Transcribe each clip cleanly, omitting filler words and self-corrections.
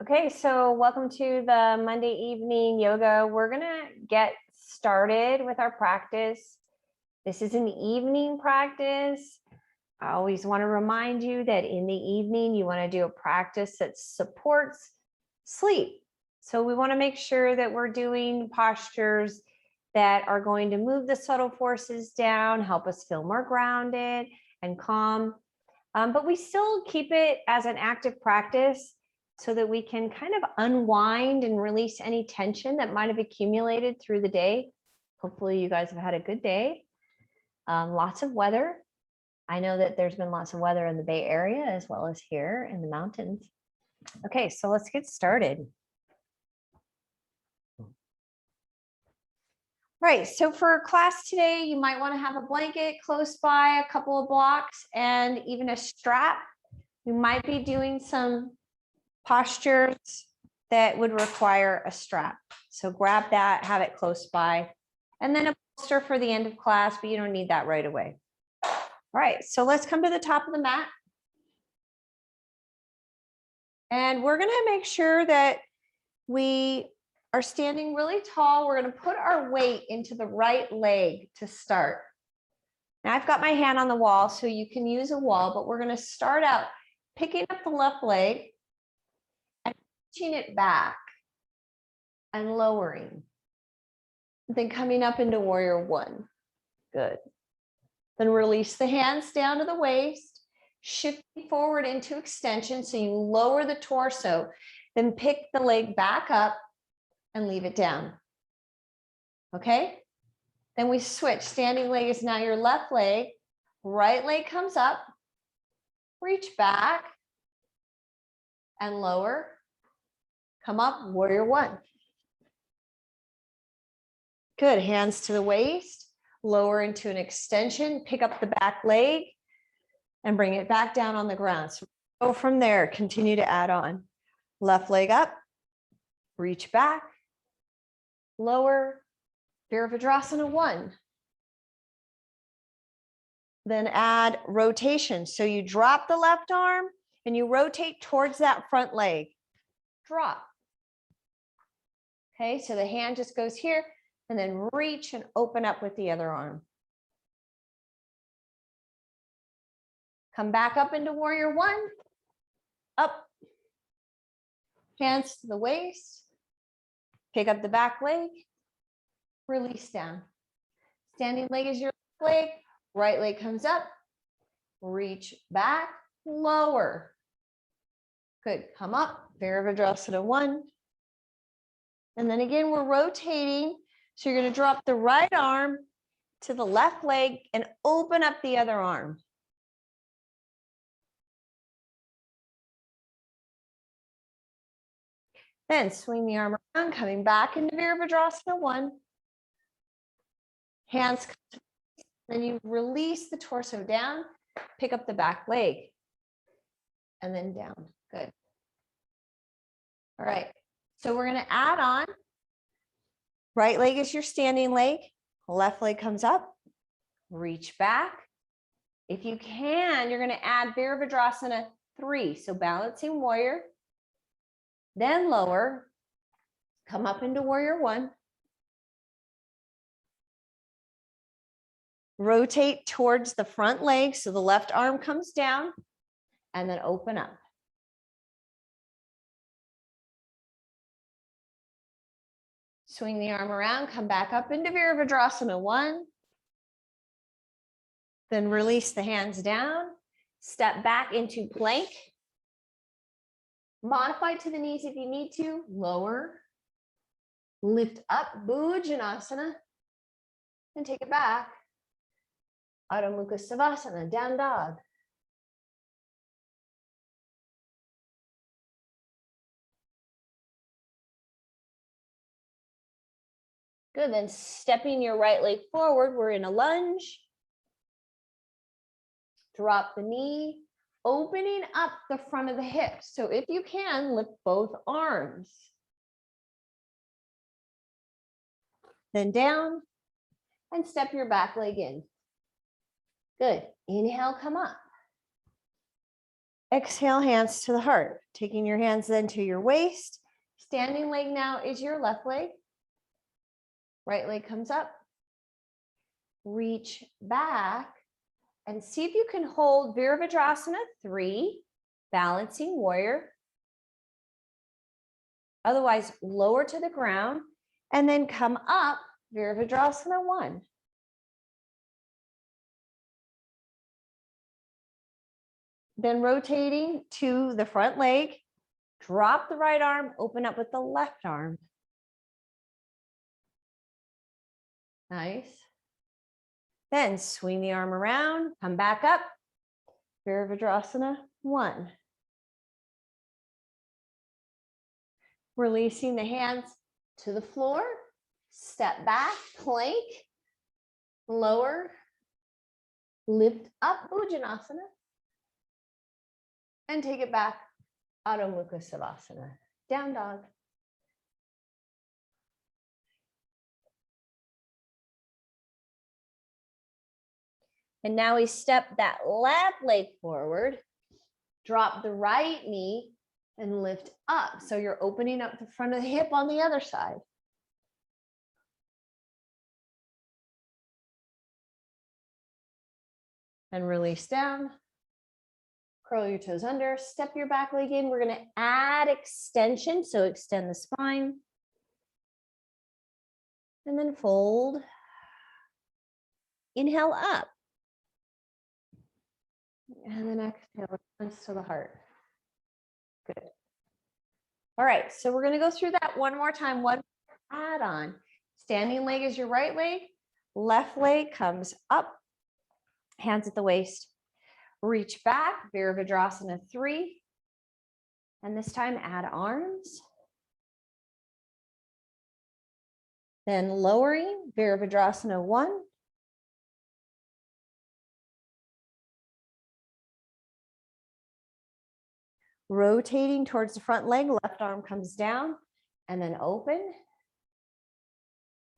Okay, so welcome to the Monday evening yoga. We're gonna get started with our practice. This is an evening practice. I always want to remind you that in the evening, you want to do a practice that supports sleep. So we want to make sure that we're doing postures that are going to move the subtle forces down, help us feel more grounded and calm. But we still keep it as an active practice so that we can kind of unwind and release any tension that might have accumulated through the day. Hopefully you guys have had a good day. Lots of weather. I know that there's been lots of weather in the Bay Area as well as here in the mountains. Okay, so let's get started. Right, so for class today, you might want to have a blanket close by, a couple of blocks, and even a strap. You might be doing some postures that would require a strap. So grab that, have it close by, and then a bolster for the end of class, but you don't need that right away. All right, so let's come to the top of the mat. And we're gonna make sure that we are standing really tall. We're gonna put our weight into the right leg to start. Now I've got my hand on the wall, so you can use a wall, but we're gonna start out picking up the left leg, reaching it back and lowering, then coming up into warrior one. Good. Then release the hands down to the waist, shifting forward into extension. So you lower the torso, then pick the leg back up and leave it down. Okay. Then we switch. Standing leg is now your left leg. Right leg comes up, reach back and lower. Come up, warrior one. Good, hands to the waist, lower into an extension, pick up the back leg and bring it back down on the ground. So go from there, continue to add on. Left leg up, reach back, lower, Virabhadrasana one. Then add rotation. So you drop the left arm and you rotate towards that front leg. Drop. Okay, so the hand just goes here and then reach and open up with the other arm. Come back up into warrior one, up, hands to the waist, pick up the back leg, release down. Standing leg is your leg, right leg comes up, reach back, lower. Good, come up, Virabhadrasana one. And then again, we're rotating. So you're going to drop the right arm to the left leg and open up the other arm. Then swing the arm around, coming back into Virabhadrasana one. Hands, then you release the torso down, pick up the back leg, and then down. Good. All right, so we're going to add on. Right leg is your standing leg. Left leg comes up, reach back. If you can, you're going to add Virabhadrasana 3. So balancing warrior, then lower, come up into warrior one. Rotate towards the front leg. So the left arm comes down and then open up. Swing the arm around, come back up into Virabhadrasana one. Then release the hands down, step back into plank. Modify to the knees if you need to, lower, lift up, Bhujanasana, and take it back. Adho Mukha Savasana, down dog. Good, then stepping your right leg forward, we're in a lunge. Drop the knee, opening up the front of the hips. So if you can, lift both arms. Then down and step your back leg in. Good, inhale, come up. Exhale, hands to the heart. Taking your hands then to your waist. Standing leg now is your left leg. Right leg comes up. Reach back and see if you can hold Virabhadrasana 3, balancing warrior. Otherwise, lower to the ground and then come up, Virabhadrasana 1. Then rotating to the front leg, drop the right arm, open up with the left arm. Nice. Then swing the arm around, come back up, Virabhadrasana 1. Releasing the hands to the floor, step back, plank, lower, lift up, Bhujanasana, and take it back, Adho Mukha Savasana, down dog. And now we step that left leg forward, drop the right knee and lift up. So you're opening up the front of the hip on the other side. And release down. Curl your toes under, step your back leg in. We're going to add extension. So extend the spine. And then fold. Inhale up. And then exhale, hands to the heart. Good. All right, so we're going to go through that one more time. One add on. Standing leg is your right leg. Left leg comes up. Hands at the waist. Reach back, Virabhadrasana 3. And this time add arms. Then lowering, Virabhadrasana 1. Rotating towards the front leg, left arm comes down and then open.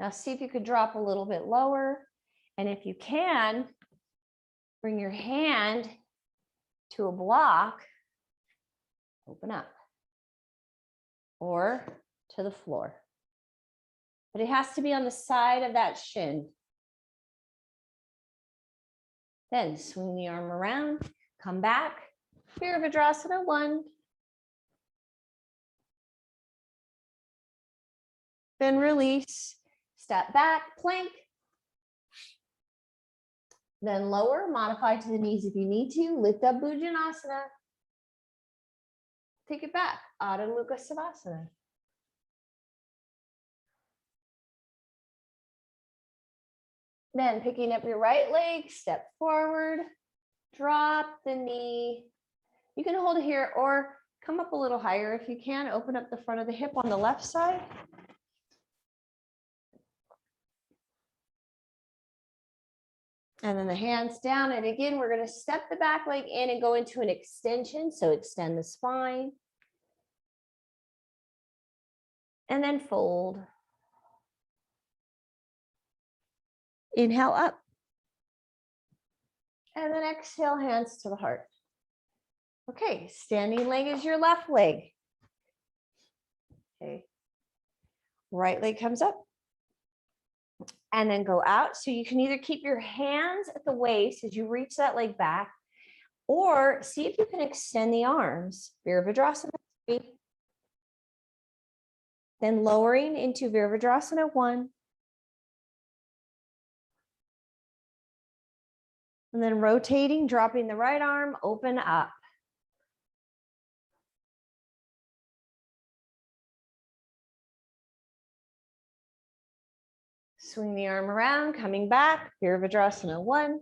Now see if you could drop a little bit lower. And if you can, bring your hand to a block, open up, or to the floor. But it has to be on the side of that shin. Then swing the arm around, come back. Virabhadrasana 1. Then release, step back, plank. Then lower, modify to the knees if you need to. Lift up Bhujanasana. Take it back, Adho Mukha Savasana. Then picking up your right leg, step forward, drop the knee. You can hold it here or come up a little higher if you can. Open up the front of the hip on the left side. And then the hands down. And again, we're going to step the back leg in and go into an extension. So extend the spine. And then fold. Inhale up. And then exhale, hands to the heart. Okay, standing leg is your left leg. Okay. Right leg comes up. And then go out. So you can either keep your hands at the waist as you reach that leg back, or see if you can extend the arms. Virabhadrasana 3. Then lowering into Virabhadrasana 1. And then rotating, dropping the right arm, open up. Swing the arm around, coming back, Virabhadrasana 1.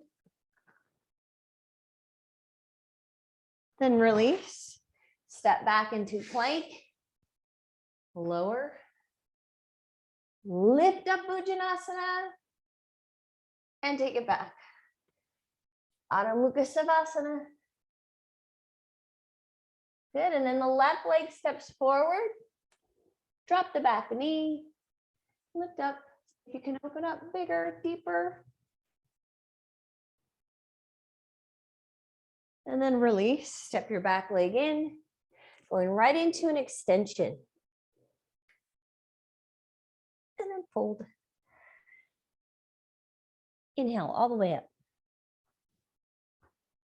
Then release, step back into plank, lower, lift up Bhujanasana, and take it back. Adho Mukha Savasana. Good, and then the left leg steps forward, drop the back knee, lift up. You can open up bigger, deeper. And then release, step your back leg in, going right into an extension. And then fold. Inhale all the way up.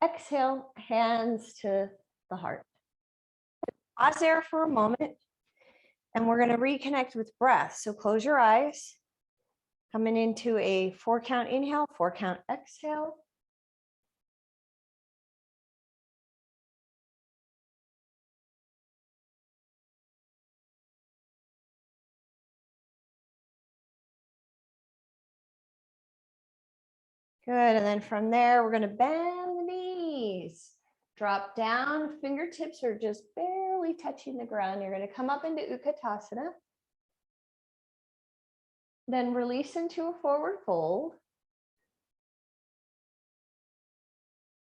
Exhale, hands to the heart. Pause there for a moment. And we're going to reconnect with breath. So close your eyes. Coming into a 4-count inhale, 4-count exhale. Good, and then from there, we're going to bend the knees. Drop down, fingertips are just barely touching the ground. You're going to come up into Utkatasana. Then release into a forward fold.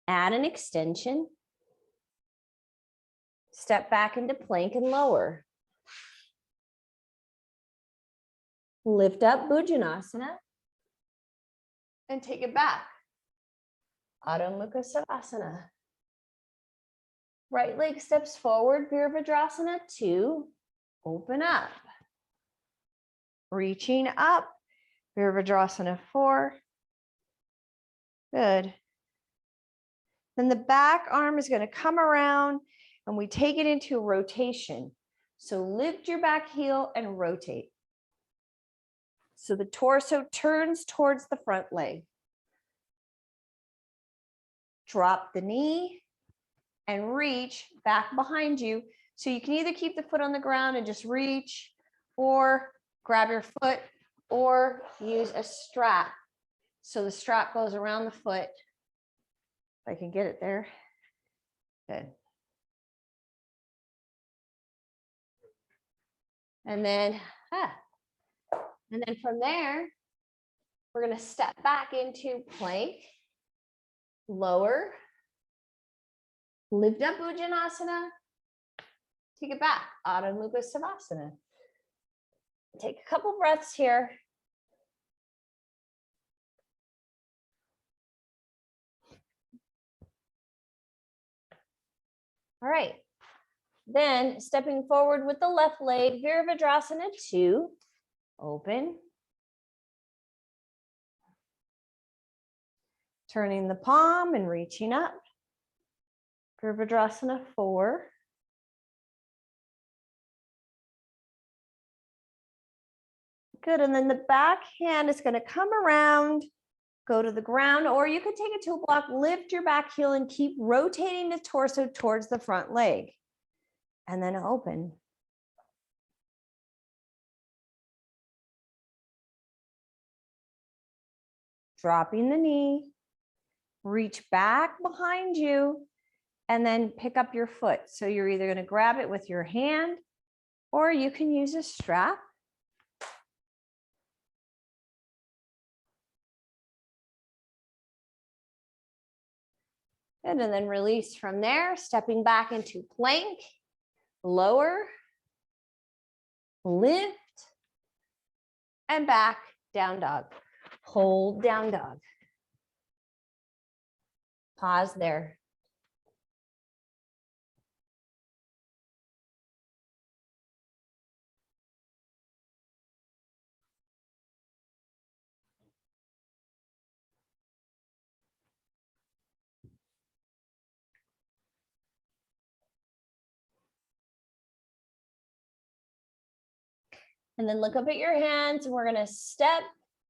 Add an extension. Step back into plank and lower. Lift up Bhujanasana. And take it back. Adho Mukha Savasana. Right leg steps forward, Virabhadrasana 2. Open up. Reaching up, Virabhadrasana 4. Good. Then the back arm is going to come around and we take it into a rotation. So lift your back heel and rotate. So the torso turns towards the front leg. Drop the knee and reach back behind you. So you can either keep the foot on the ground and just reach, or grab your foot, or use a strap. So the strap goes around the foot. If I can get it there. Good. And then from there, we're going to step back into plank, lower, lift up Bhujanasana, take it back, Adho Mukha Savasana. Take a couple breaths here. All right. Then stepping forward with the left leg, Virabhadrasana 2, open. Turning the palm and reaching up. Virabhadrasana 4. Good, and then the back hand is going to come around, go to the ground, or you could take it to a block, lift your back heel and keep rotating the torso towards the front leg. And then open. Dropping the knee, reach back behind you, and then pick up your foot. So you're either going to grab it with your hand, or you can use a strap. Good, and then release from there, stepping back into plank, lower, lift, and back, down dog. Hold down dog. Pause there. And then look up at your hands and we're going to step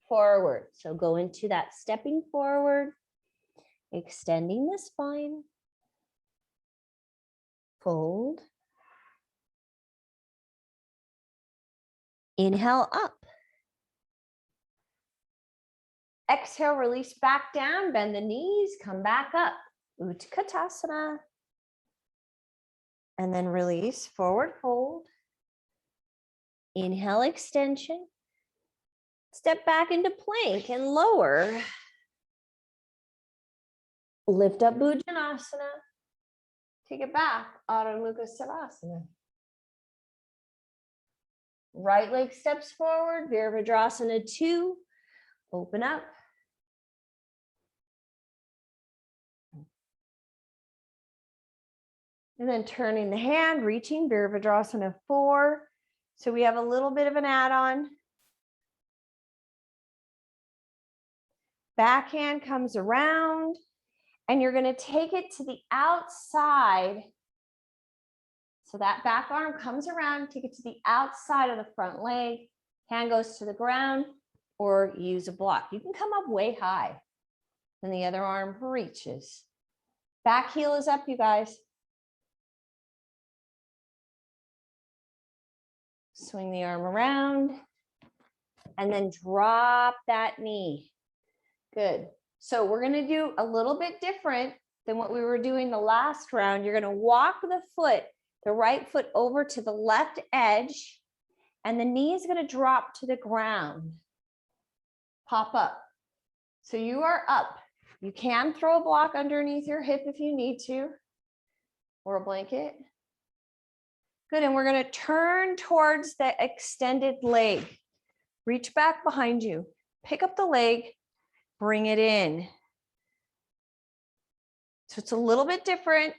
forward. So go into that stepping forward, extending the spine. Fold. Inhale up. Exhale, release back down, bend the knees, come back up. Utkatasana. And then release, forward fold. Inhale, extension. Step back into plank and lower. Lift up Bhujanasana. Take it back, Adho Mukha Savasana. Right leg steps forward, Virabhadrasana 2. Open up. And then turning the hand, reaching Virabhadrasana 4. So we have a little bit of an add-on. Back hand comes around, and you're going to take it to the outside. So that back arm comes around, take it to the outside of the front leg. Hand goes to the ground, or use a block. You can come up way high. Then the other arm reaches. Back heel is up, you guys. Swing the arm around and then drop that knee. Good. So we're going to do a little bit different than what we were doing the last round. You're going to walk the foot, the right foot over to the left edge, and the knee is going to drop to the ground. Pop up. So you are up. You can throw a block underneath your hip if you need to, or a blanket. Good, and we're going to turn towards the extended leg. Reach back behind you, pick up the leg, bring it in. So it's a little bit different.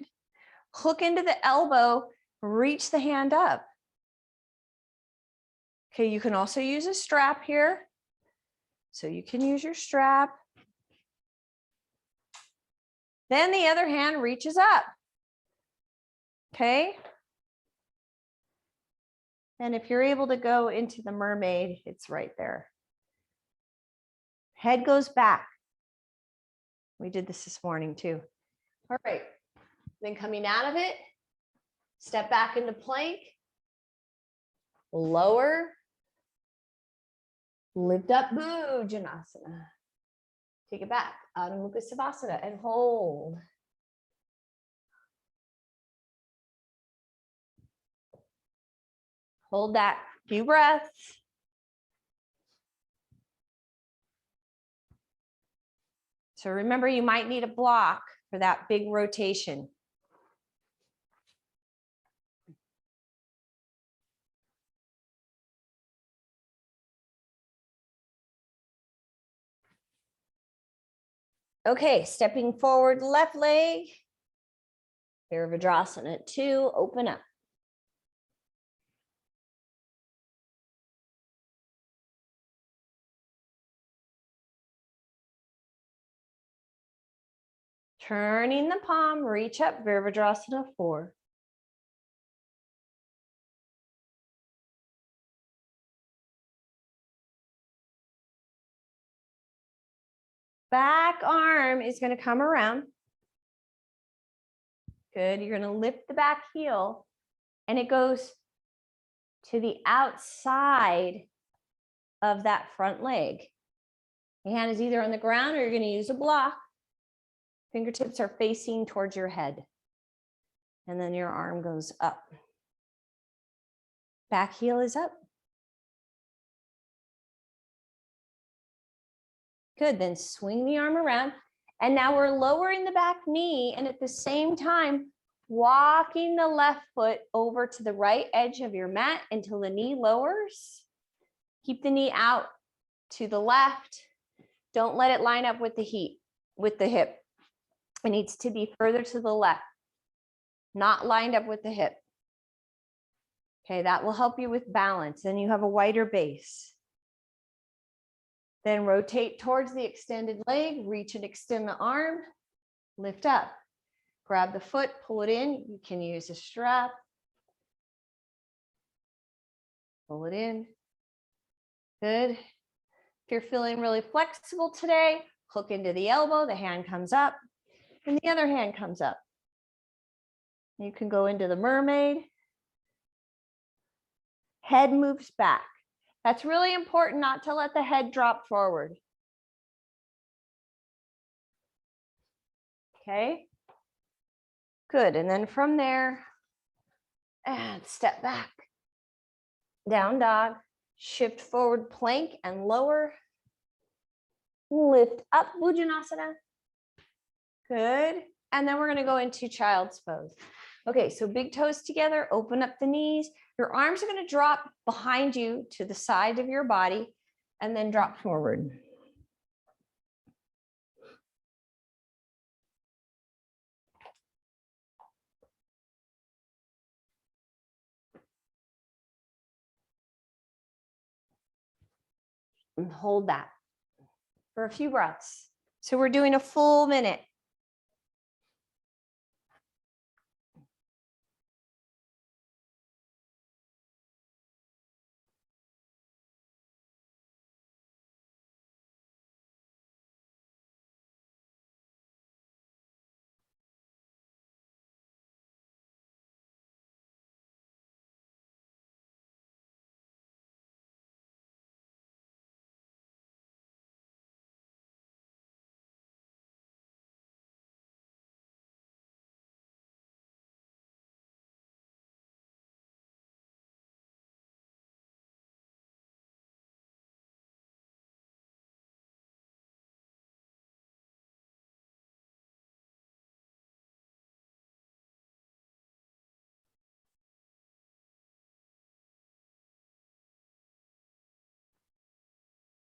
Hook into the elbow, reach the hand up. Okay, you can also use a strap here. So you can use your strap. Then the other hand reaches up. Okay. And if you're able to go into the mermaid, it's right there. Head goes back. We did this morning too. All right. Then coming out of it, step back into plank. Lower. Lift up, Bhujanasana. Take it back, Adho Mukha Savasana, and hold. Hold that few breaths. So remember, you might need a block for that big rotation. Okay, stepping forward, left leg. Virabhadrasana 2, open up. Turning the palm, reach up, Virabhadrasana 4. Back arm is going to come around. Good. You're going to lift the back heel, and it goes to the outside of that front leg. The hand is either on the ground or you're going to use a block. Fingertips are facing towards your head. And then your arm goes up. Back heel is up. Good, then swing the arm around. And now we're lowering the back knee, and at the same time, walking the left foot over to the right edge of your mat until the knee lowers. Keep the knee out to the left. Don't let it line up with the hip. It needs to be further to the left, not lined up with the hip. Okay, that will help you with balance. Then you have a wider base. Then rotate towards the extended leg, reach and extend the arm, lift up. Grab the foot, pull it in. You can use a strap. Pull it in. Good. If you're feeling really flexible today, hook into the elbow, the hand comes up, and the other hand comes up. You can go into the mermaid. Head moves back. That's really important not to let the head drop forward. Okay. Good. And then from there, and step back. Down dog. Shift forward plank and lower. Lift up, Bhujanasana. Good. And then we're going to go into child's pose. Okay, so big toes together, open up the knees. Your arms are going to drop behind you to the side of your body and then drop forward. And hold that for a few breaths. So we're doing a full minute.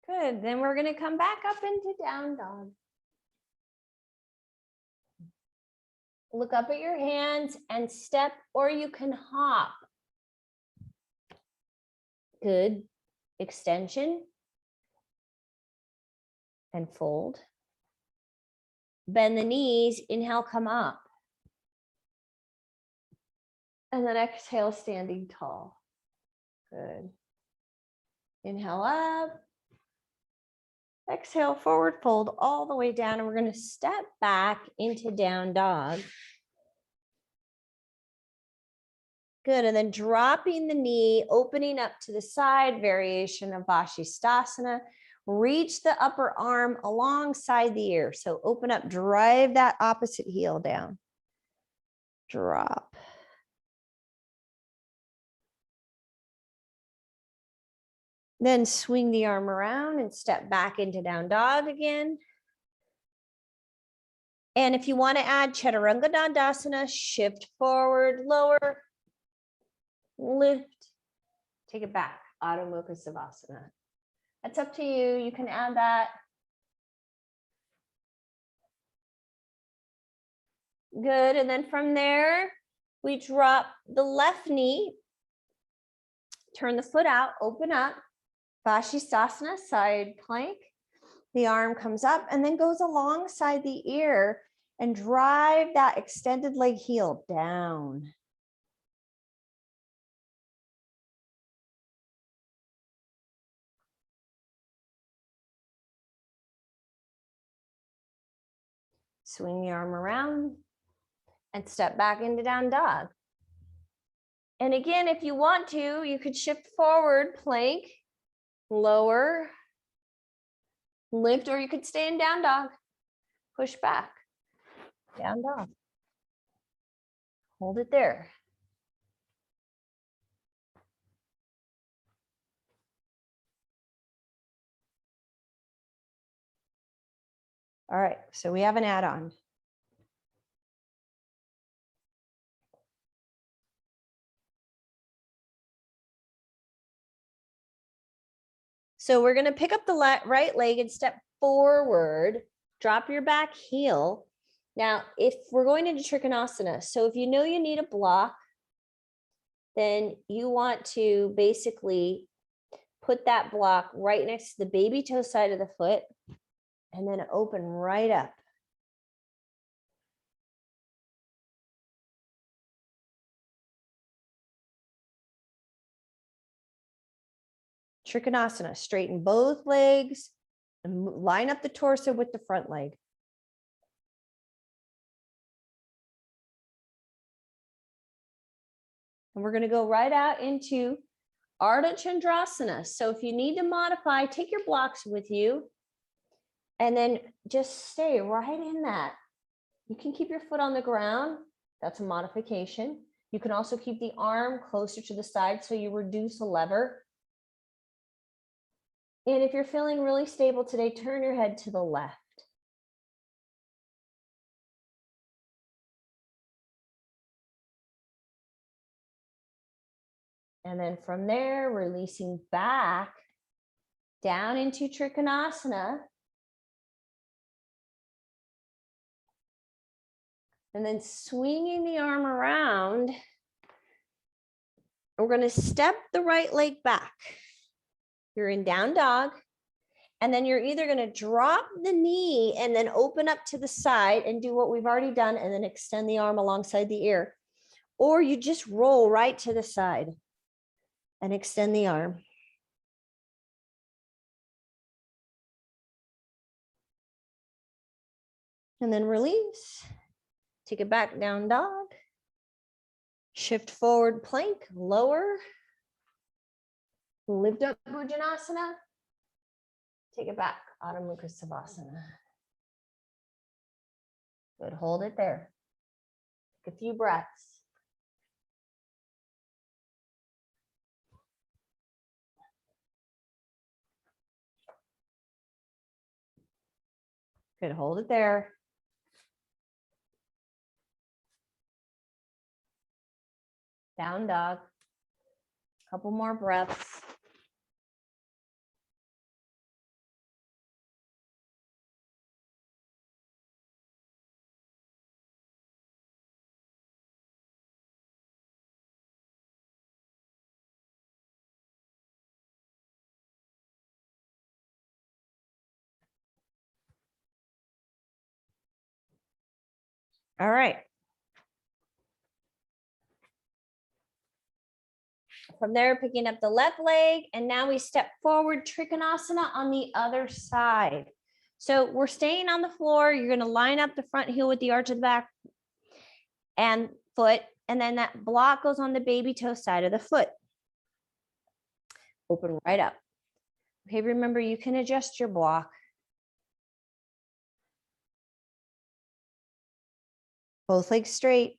Good. Then we're going to come back up into down dog. Look up at your hands and step, or you can hop. Good. Extension and fold. Bend the knees. Inhale, come up. And then exhale, standing tall. Good. Inhale up. Exhale, forward fold all the way down. And we're going to step back into down dog. Good. And then dropping the knee, opening up to the side, variation of Vashisthasana. Reach the upper arm alongside the ear. So open up, drive that opposite heel down. Drop. Then swing the arm around and step back into down dog again. And if you want to add Chaturanga Dandasana, shift forward, lower, lift, take it back, Adho Mukha Savasana. That's up to you. You can add that. Good. And then from there, we drop the left knee, turn the foot out, open up, Vashisthasana, side plank. The arm comes up and then goes alongside the ear and drive that extended leg heel down. Swing the arm around and step back into down dog. And again, if you want to, you could shift forward, plank, lower, lift, or you could stay in down dog. Push back, down dog. Hold it there. All right, so we have an add-on. So we're going to pick up the right leg and step forward, drop your back heel. Now, if we're going into Trikonasana, so if you know you need a block, then you want to basically put that block right next to the baby toe side of the foot and then open right up. Trikonasana, straighten both legs and line up the torso with the front leg. And we're going to go right out into Ardha Chandrasana. So if you need to modify, take your blocks with you and then just stay right in that. You can keep your foot on the ground. That's a modification. You can also keep the arm closer to the side so you reduce a lever. And if you're feeling really stable today, turn your head to the left. And then from there, releasing back down into Trikonasana. And then swinging the arm around. We're going to step the right leg back. You're in down dog. And then you're either going to drop the knee and then open up to the side and do what we've already done and then extend the arm alongside the ear. Or you just roll right to the side and extend the arm. And then release. Take it back, down dog. Shift forward plank, lower. Lift up Bhujanasana. Take it back, Adho Mukha Savasana. Good, hold it there. Take a few breaths. Good, hold it there. Down dog. Couple more breaths. All right. From there, picking up the left leg, and now we step forward, Trikonasana on the other side. So we're staying on the floor. You're going to line up the front heel with the arch of the back and foot, and then that block goes on the baby toe side of the foot. Open right up. Okay, remember, you can adjust your block. Both legs straight.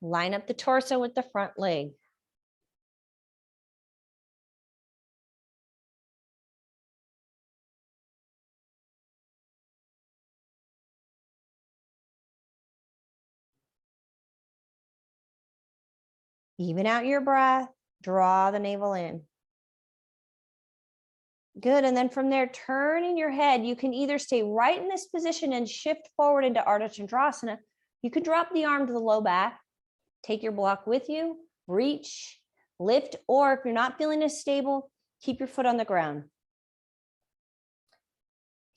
Line up the torso with the front leg. Even out your breath, draw the navel in. Good, and then from there, turning your head, you can either stay right in this position and shift forward into Ardha Chandrasana. You could drop the arm to the low back, take your block with you, reach, lift, or if you're not feeling as stable, keep your foot on the ground.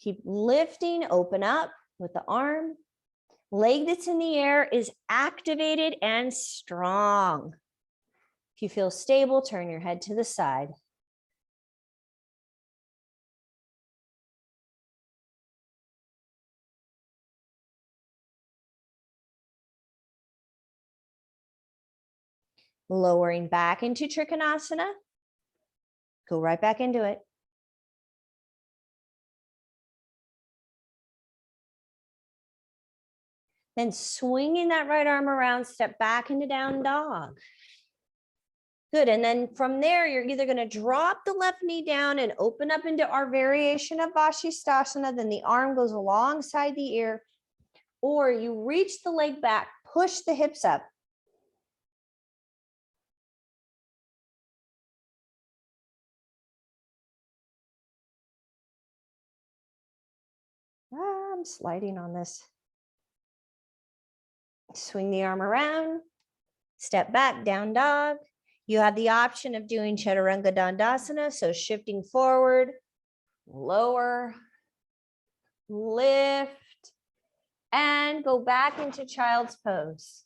Keep lifting, open up with the arm. Leg that's in the air is activated and strong. If you feel stable, turn your head to the side. Lowering back into Trikonasana. Go right back into it. Then swinging that right arm around, step back into down dog. Good, and then from there, you're either gonna drop the left knee down and open up into our variation of Vashisthasana, then the arm goes alongside the ear, or you reach the leg back, push the hips up. I'm sliding on this. Swing the arm around, step back, down dog. You have the option of doing Chaturanga Dandasana, so shifting forward, lower, lift, and go back into child's pose.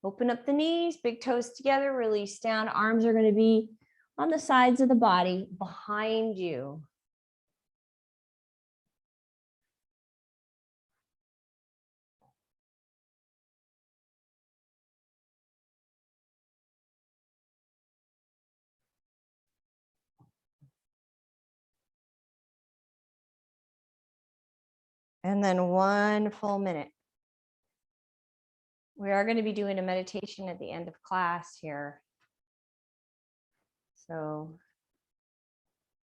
Open up the knees, big toes together, release down. Arms are going to be on the sides of the body behind you. And then one full minute. We are going to be doing a meditation at the end of class here. So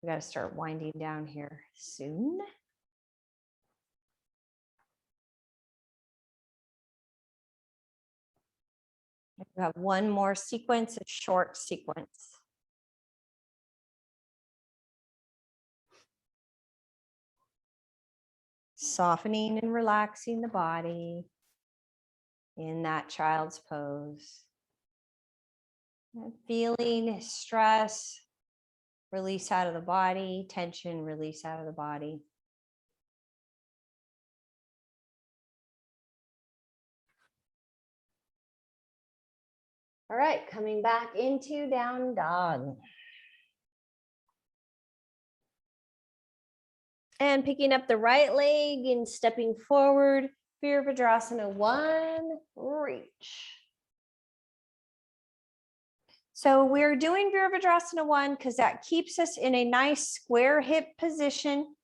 we got to start winding down here soon. We have one more sequence, a short sequence. Softening and relaxing the body in that child's pose. And feeling stress Release out of the body, tension, release out of the body. All right, coming back into down dog. And picking up the right leg and stepping forward, Virabhadrasana 1, reach. So we're doing Virabhadrasana 1 because that keeps us in a nice square hip position.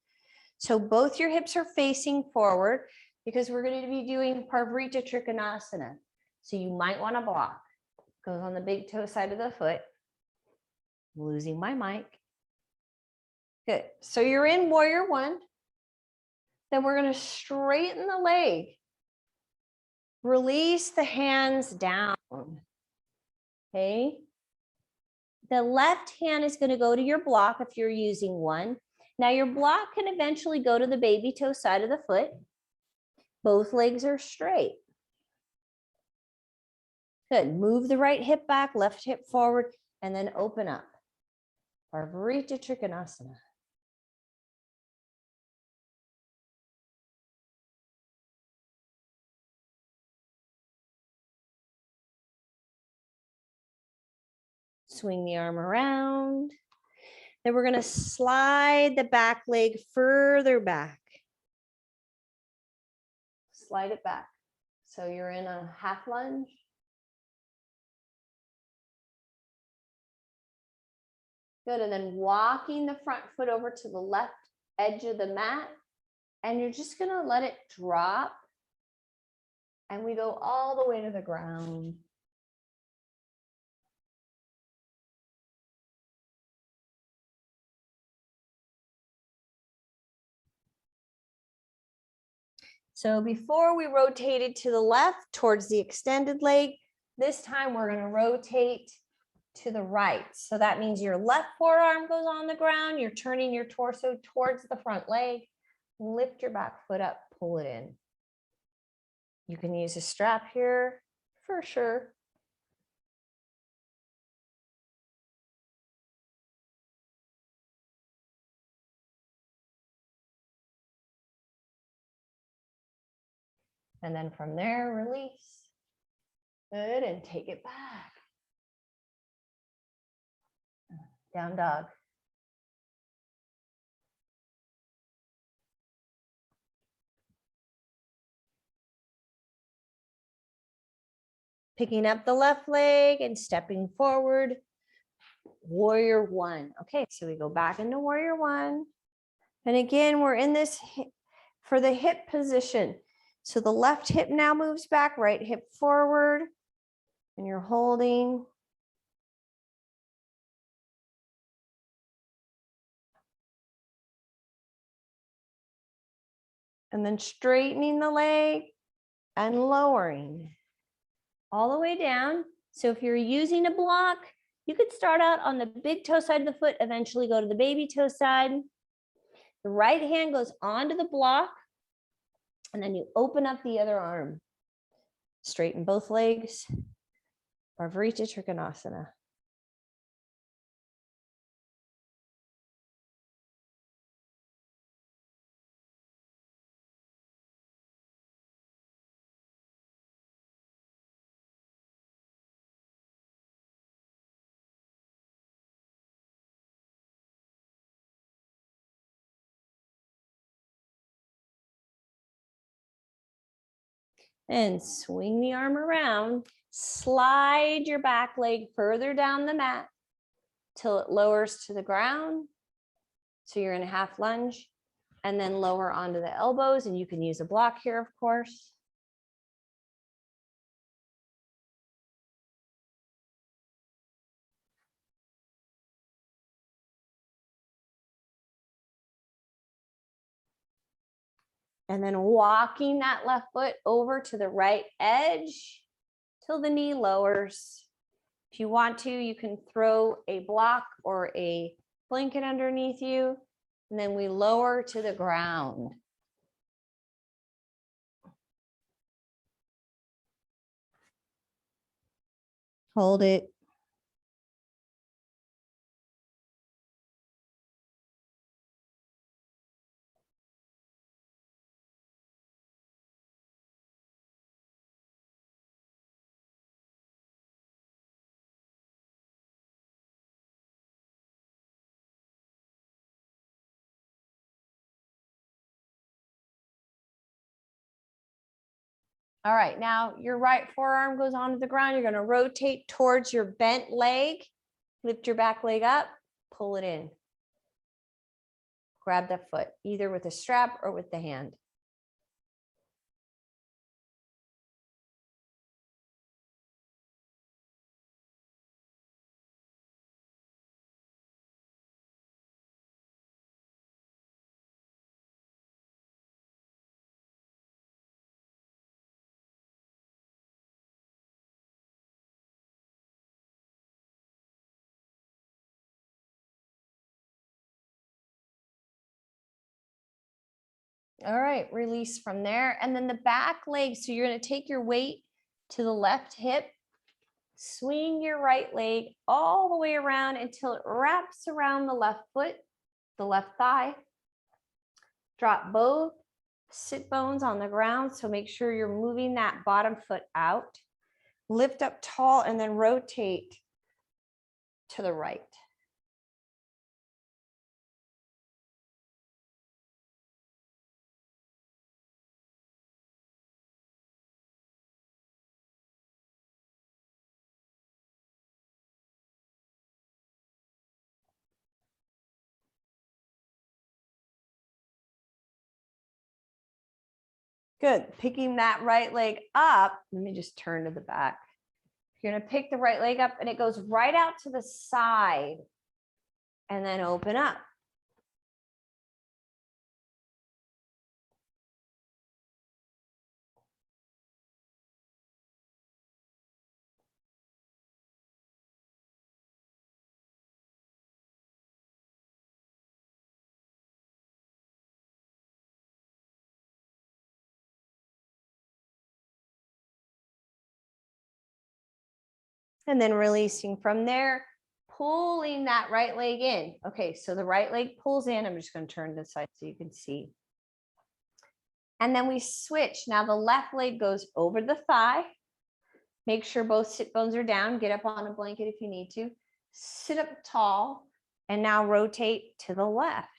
So both your hips are facing forward because we're going to be doing Parvarita Trikonasana. So you might want to block. Goes on the big toe side of the foot. I'm losing my mic. Good. So you're in Warrior 1. Then we're going to straighten the leg. Release the hands down. Okay. The left hand is going to go to your block if you're using one. Now your block can eventually go to the baby toe side of the foot. Both legs are straight. Good. Move the right hip back, left hip forward, and then open up. Parvarita Trikonasana. Swing the arm around. Then we're going to slide the back leg further back. Slide it back. So you're in a half lunge. Good. And then walking the front foot over to the left edge of the mat. And you're just going to let it drop. And we go all the way to the ground. So before we rotated to the left towards the extended leg, this time we're going to rotate to the right. So that means your left forearm goes on the ground. You're turning your torso towards the front leg. Lift your back foot up, pull it in. You can use a strap here for sure. And then from there, release. Good, and take it back. Down dog. Picking up the left leg and stepping forward. Warrior 1. Okay, so we go back into Warrior 1. And again, we're in this for the hip position. So the left hip now moves back, right hip forward, and you're holding. And then straightening the leg and lowering all the way down. So if you're using a block, you could start out on the big toe side of the foot, eventually go to the baby toe side. The right hand goes onto the block, and then you open up the other arm. Straighten both legs. Parvarita Trikonasana. And swing the arm around. Slide your back leg further down the mat till it lowers to the ground. So you're in a half lunge, and then lower onto the elbows, and you can use a block here, of course. And then walking that left foot over to the right edge till the knee lowers. If you want to, you can throw a block or a blanket underneath you, and then we lower to the ground. Hold it. All right, now your right forearm goes onto the ground. You're going to rotate towards your bent leg. Lift your back leg up, pull it in. Grab that foot, either with a strap or with the hand. All right, release from there. And then the back leg, so you're going to take your weight to the left hip, swing your right leg all the way around until it wraps around the left foot, the left thigh. Drop both sit bones on the ground, so make sure you're moving that bottom foot out. Lift up tall and then rotate to the right. Good. Picking that right leg up. Let me just turn to the back. You're going to pick the right leg up and it goes right out to the side and then open up. And then releasing from there, pulling that right leg in. Okay, so the right leg pulls in. I'm just going to turn this side so you can see. And then we switch. Now the left leg goes over the thigh. Make sure both sit bones are down. Get up on a blanket if you need to. Sit up tall. And now rotate to the left.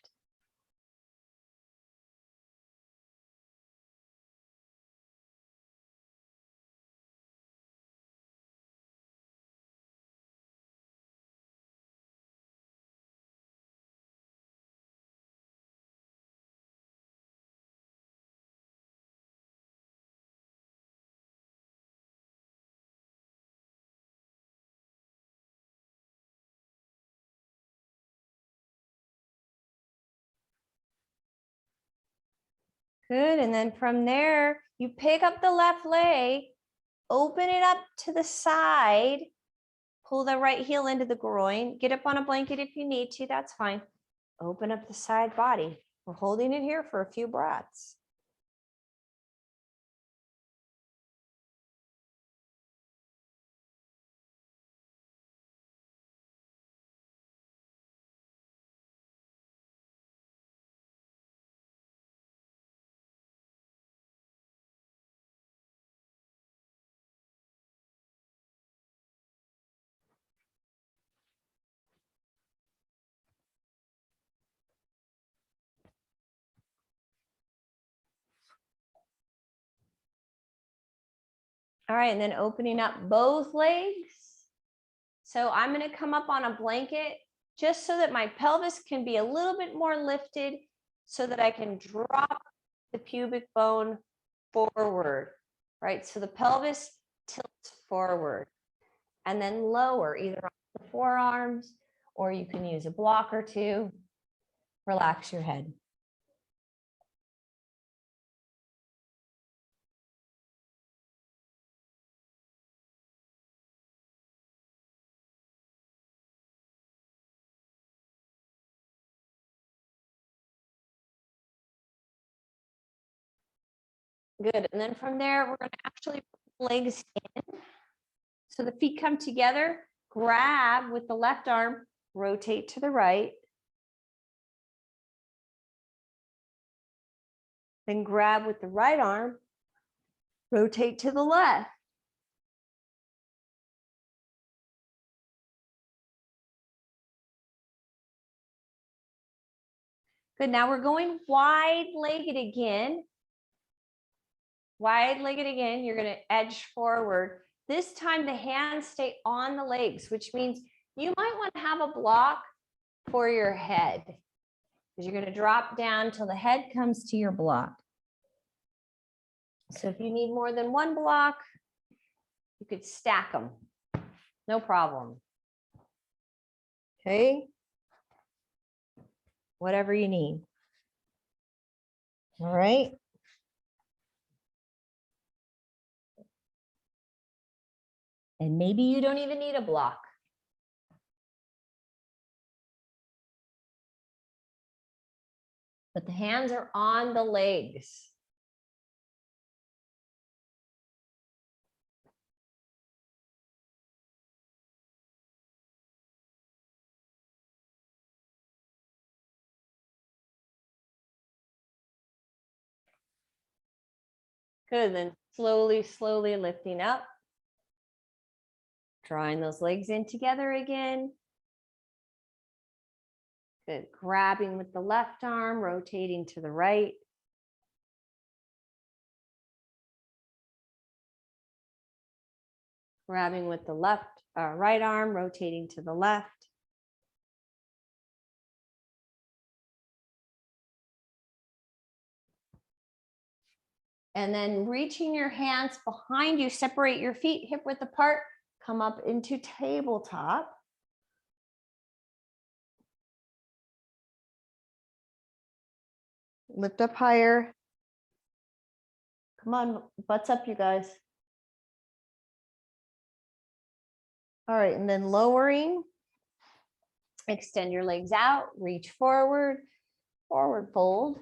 Good. And then from there, you pick up the left leg, open it up to the side, pull the right heel into the groin, get up on a blanket if you need to, that's fine. Open up the side body. We're holding it here for a few breaths. All right, and then opening up both legs. So I'm going to come up on a blanket just so that my pelvis can be a little bit more lifted so that I can drop the pubic bone forward, right? So the pelvis tilts forward and then lower either on the forearms or you can use a block or two. Relax your head. Good. And then from there, we're going to actually put the legs in. So the feet come together, grab with the left arm, rotate to the right. Then grab with the right arm, rotate to the left. Good. Now we're going wide-legged again. Wide-legged again, you're going to edge forward. This time the hands stay on the legs, which means you might want to have a block for your head, because you're going to drop down till the head comes to your block. So if you need more than one block, you could stack them. No problem. Okay. Whatever you need. All right. And maybe you don't even need a block. But the hands are on the legs. Good, then slowly, slowly lifting up. Drawing those legs in together again. Good, grabbing with the left arm, rotating to the right. Grabbing with the right arm, rotating to the left. And then reaching your hands behind you, separate your feet hip width apart, come up into tabletop. Lift up higher. Come on, butts up, you guys. All right, and then lowering. Extend your legs out, reach forward, forward fold.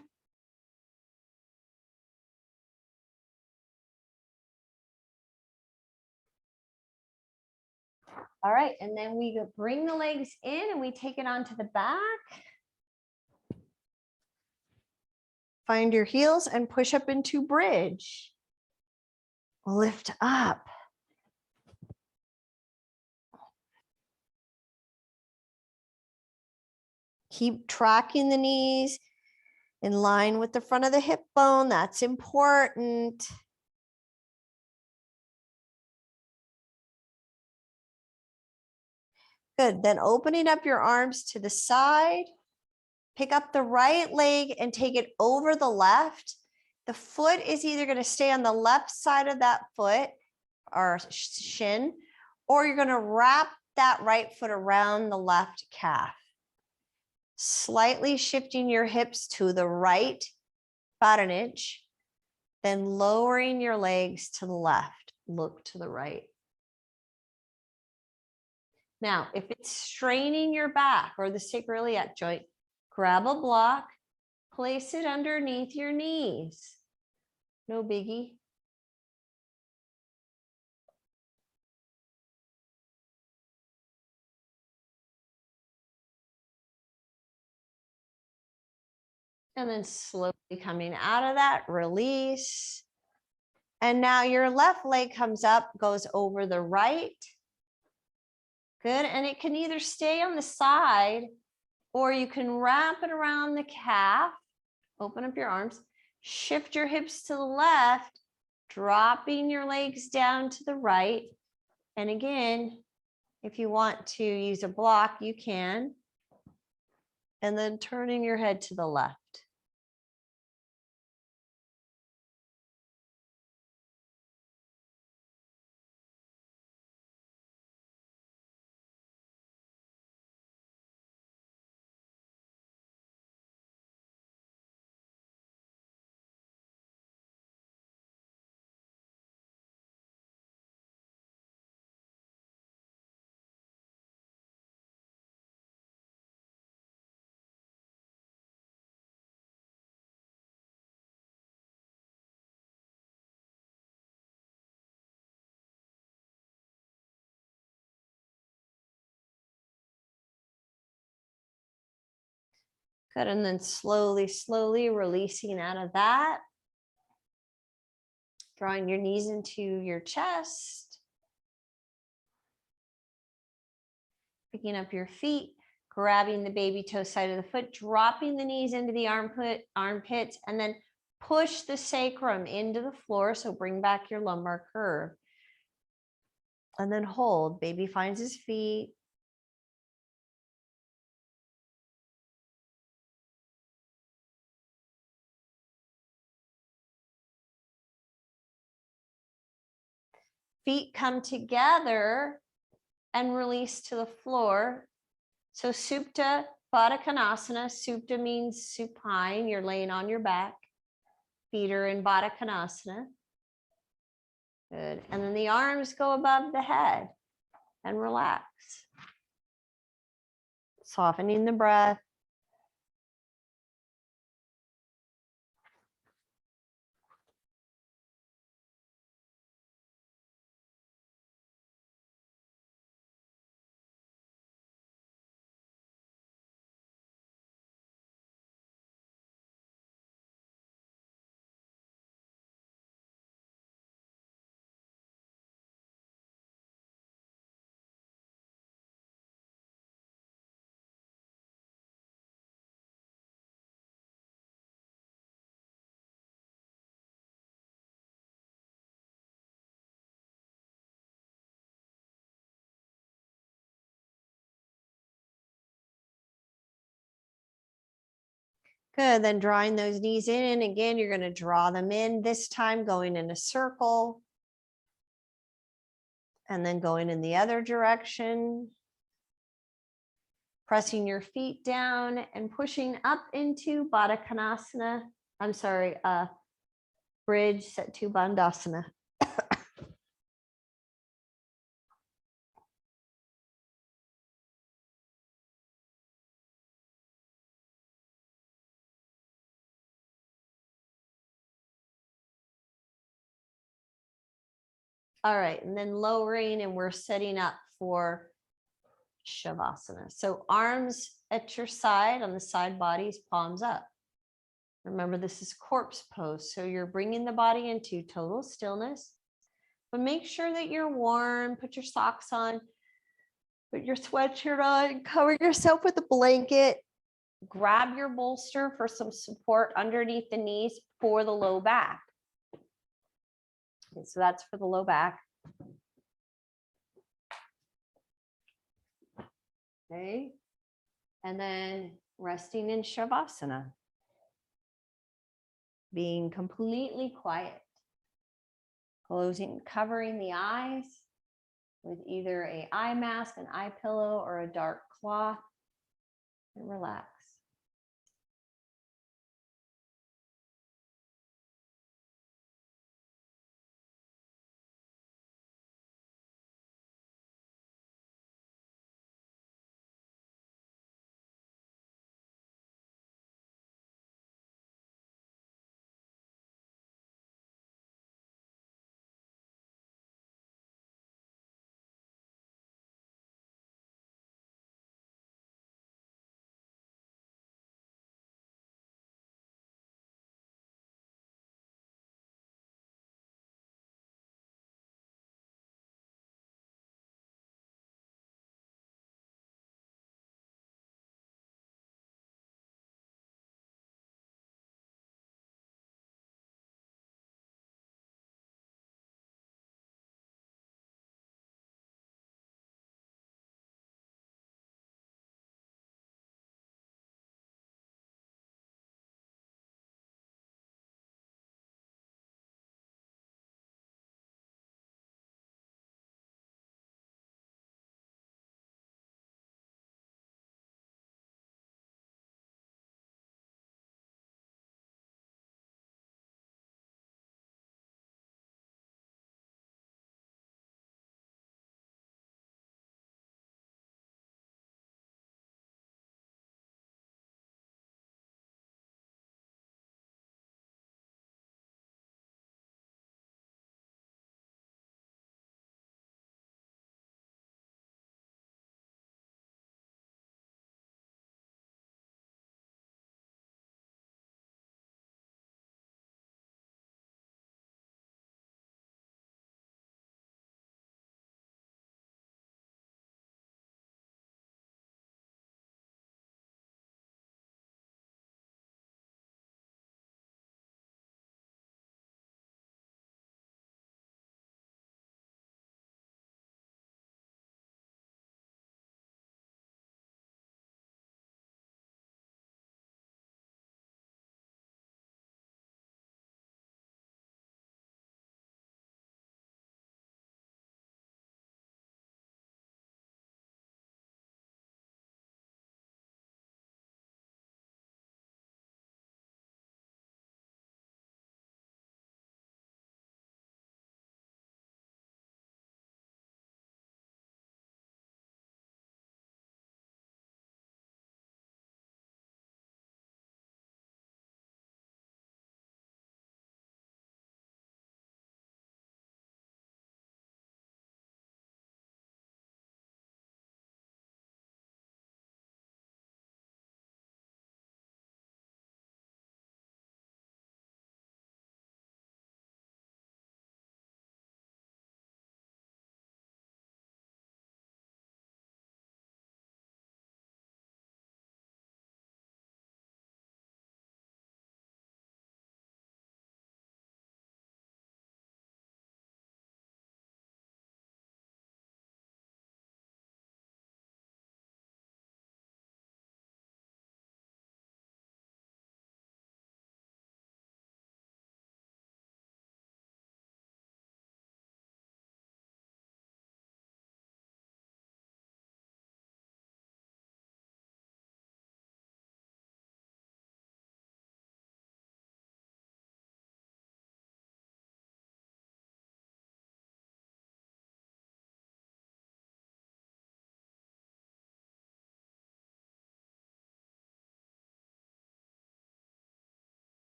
All right, and then we bring the legs in and we take it onto the back. Find your heels and push up into bridge. Lift up. Keep tracking the knees in line with the front of the hip bone. That's important. Good, then opening up your arms to the side, pick up the right leg and take it over the left. The foot is either going to stay on the left side of that foot or shin, or you're going to wrap that right foot around the left calf. Slightly shifting your hips to the right, about an inch, then lowering your legs to the left, look to the right. Now, if it's straining your back or the sacroiliac joint, grab a block, place it underneath your knees. No biggie. And then slowly coming out of that, release. And now your left leg comes up, goes over the right. Good, and it can either stay on the side or you can wrap it around the calf. Open up your arms, shift your hips to the left, dropping your legs down to the right. And again, if you want to use a block, you can. And then turning your head to the left. Good, and then slowly, slowly releasing out of that. Drawing your knees into your chest. Picking up your feet, grabbing the baby toe side of the foot, dropping the knees into the armpits, and then push the sacrum into the floor. So bring back your lumbar curve. And then hold. Baby finds his feet. Feet come together and release to the floor. So Supta Baddha Konasana. Supta means supine. You're laying on your back. Feet are in Baddha Konasana. Good. And then the arms go above the head and relax. Softening the breath. Good, then drawing those knees in. Again, you're gonna draw them in, this time going in a circle. And then going in the other direction. Pressing your feet down and pushing up into Baddha Konasana. I'm sorry, bridge Setu Bandhasana. All right, and then lowering, and we're setting up for Shavasana. So arms at your side on the side bodies, palms up. Remember, this is corpse pose. So you're bringing the body into total stillness, but make sure that you're warm. Put your socks on, put your sweatshirt on, cover yourself with a blanket. Grab your bolster for some support underneath the knees for the low back. Okay, so that's for the low back. Okay, and then resting in Shavasana. Being completely quiet. Covering the eyes with either an eye mask, an eye pillow, or a dark cloth, and relax.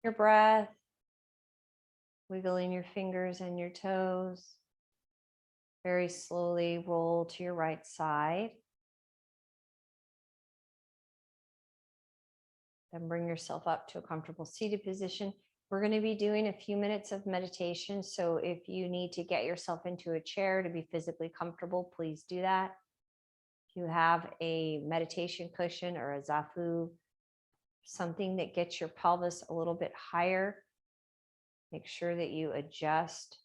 your breath, wiggling your fingers and your toes. Very slowly roll to your right side. Then bring yourself up to a comfortable seated position. We're going to be doing a few minutes of meditation. So if you need to get yourself into a chair to be physically comfortable, please do that. If you have a meditation cushion or a zafu, something that gets your pelvis a little bit higher, make sure that you adjust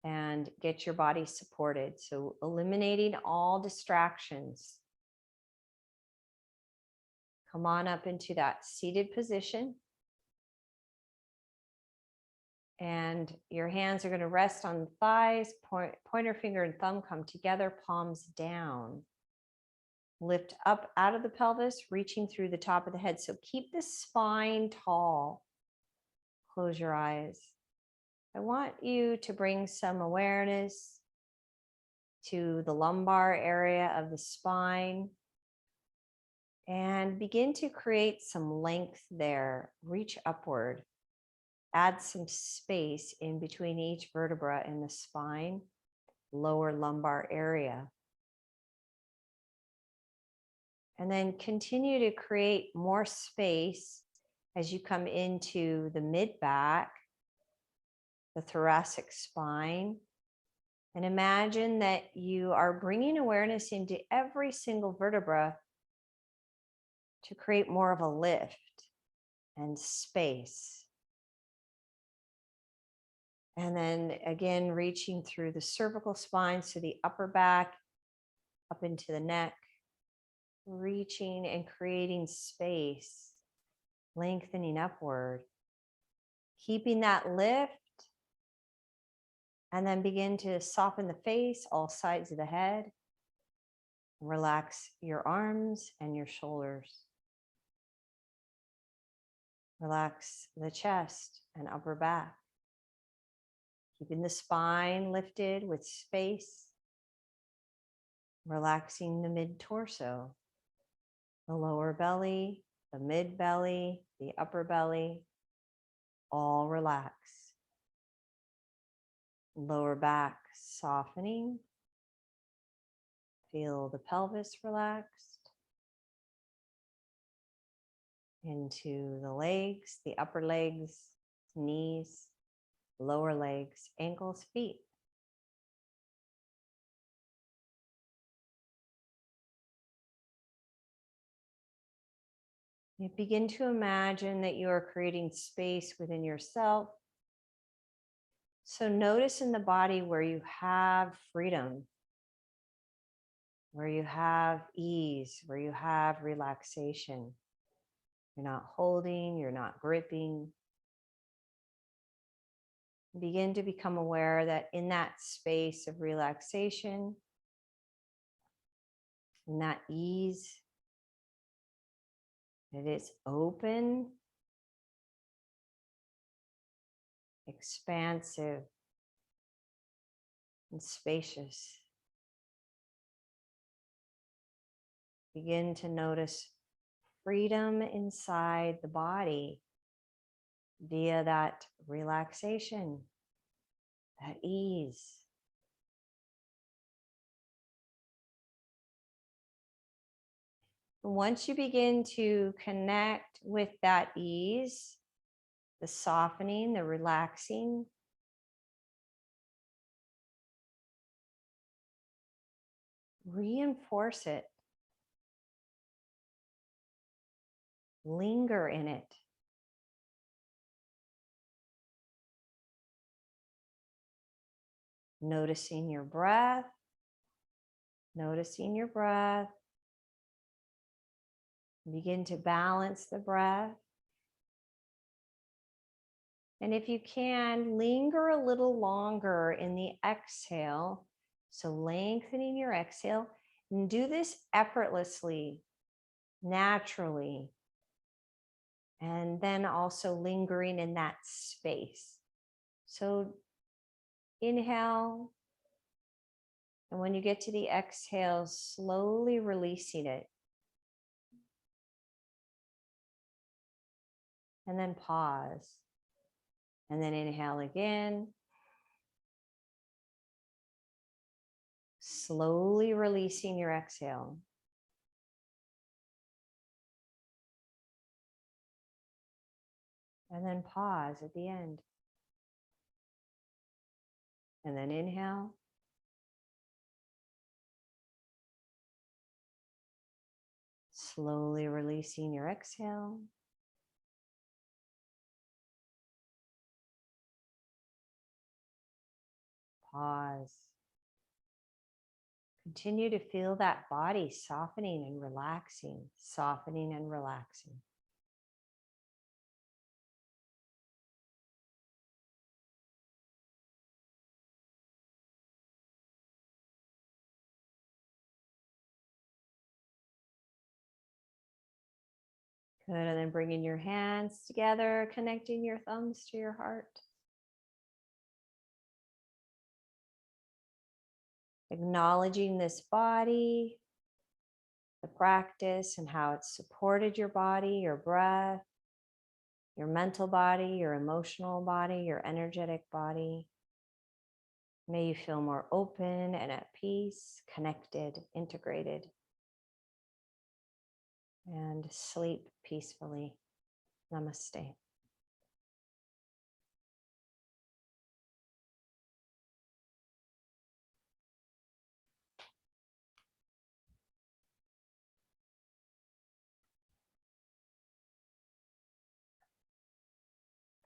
and get your body supported. So eliminating all distractions. Come on up into that seated position. And your hands are going to rest on the thighs, pointer finger and thumb come together, palms down. Lift up out of the pelvis, reaching through the top of the head. So keep the spine tall. Close your eyes. I want you to bring some awareness to the lumbar area of the spine and begin to create some length there. Reach upward. Add some space in between each vertebra in the spine, lower lumbar area. And then continue to create more space as you come into the mid-back, the thoracic spine. And imagine that you are bringing awareness into every single vertebra to create more of a lift and space. And then again, reaching through the cervical spine, so the upper back, up into the neck, reaching and creating space, lengthening upward, keeping that lift, and then begin to soften the face, all sides of the head. Relax your arms and your shoulders. Relax the chest and upper back. Keeping the spine lifted with space. Relaxing the mid-torso, the lower belly, the mid-belly, the upper belly, all relax. Lower back softening. Feel the pelvis relaxed. Into the legs, the upper legs, knees, lower legs, ankles, feet. You begin to imagine that you are creating space within yourself. So notice in the body where you have freedom, where you have ease, where you have relaxation. You're not holding, you're not gripping. Begin to become aware that in that space of relaxation, in that ease, it is open, expansive, and spacious. Begin to notice freedom inside the body via that relaxation, that ease. Once you begin to connect with that ease, the softening, the relaxing, reinforce it. Linger in it. Noticing your breath, noticing your breath. Begin to balance the breath. And if you can, linger a little longer in the exhale. So lengthening your exhale, and do this effortlessly, naturally. And then also lingering in that space. So inhale. And when you get to the exhale, slowly releasing it. And then pause. And then inhale again. Slowly releasing your exhale. And then pause at the end. And then inhale. Slowly releasing your exhale. Pause. Continue to feel that body softening and relaxing, softening and relaxing. Good, and then bringing your hands together, connecting your thumbs to your heart. Acknowledging this body, the practice, and how it's supported your body, your breath, your mental body, your emotional body, your energetic body. May you feel more open and at peace, connected, integrated, and sleep peacefully. Namaste.